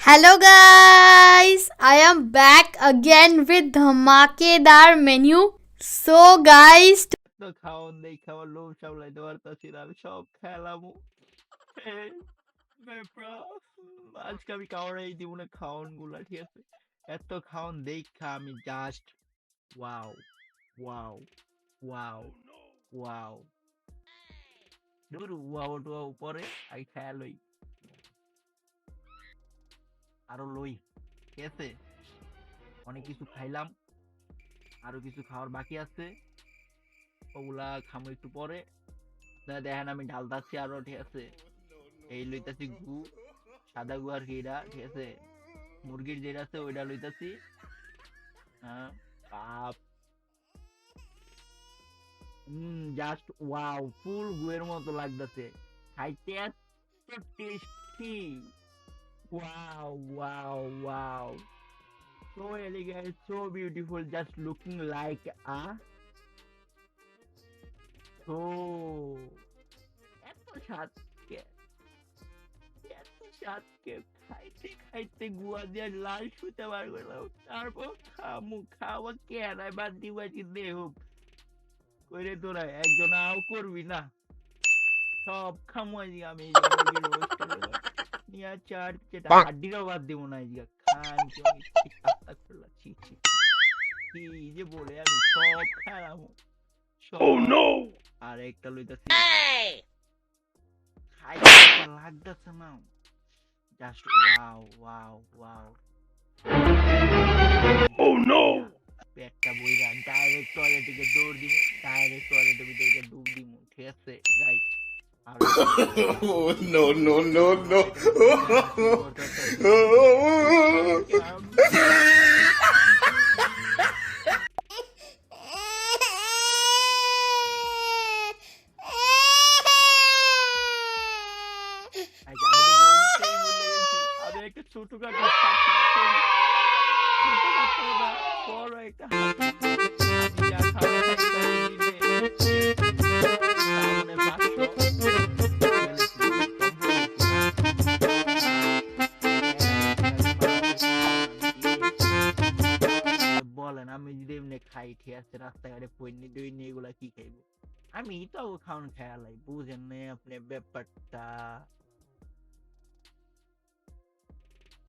Hello guys, I am back again with dhamakedar menu. So guys, তো খাওন দেই খাওয়ার লোভ সামলাইতে পারতাছি না আমি সব খেলামু আজকে আমি কাউরে এই দিব না খাওন গুলা ঠিক আছে এত খাওন দেখা আমি just wow wow wow wow দূর ওয়াও টুয়াও পরে আই খেয়া লই আরো লই ঠিক আছে অনেক কিছু খাইলাম আরো কিছু খাওয়ার বাকি আছে ওগুলা খামো একটু পরে দেখেন আমি ঢালতাছি আরো ঠিক আছে এই লইতাছি গু সাদা গু আর কি এটা ঠিক আছে মুরগির যেটা আছে ওইটা লইতাছি কাপ জাস্ট ওয়াও ফুল গুয়ের মতো লাগতেছে খাইতে এত tasty wow wow wow so elegant so beautiful just looking like a so এত স্বাদ এত স্বাদকে খাইতে খাইতে গুয়া দিয়ে লাল শুতে বার করলাম তারপর খাওয়া কেনায় বাদ দিবাজি দেহ কইরে তোরা একজন আও করবি না সব খামুই আমি নিয়া চার যেটা হাড্ডিটাও বাদ দিব না আজকে খান কি যে বলে আমি সব খারাম সব আর একটা লইতাছি খাইতে লাগতেছে না জাস্ট ওয়াও ওয়াও ওয়াও পেটটা বইরা ডাইরেক্ট টয়লেটে গিয়ে দৌড় দিমু ডাইরেক্ট টয়লেটের ভিতরে গিয়ে ডুব দিমু ঠিক আছে guys no, no, no, no. আমি একটা ছোটখাটো বড় একটা বলেন আমি যদি এমনি খাই ঠিক আছে রাস্তাঘাটে পড়নি দইনি এগুলা কি খাইবো আমি তো খাওয়ান খেয়ালাই বুঝেন না আপনি ব্যাপারটা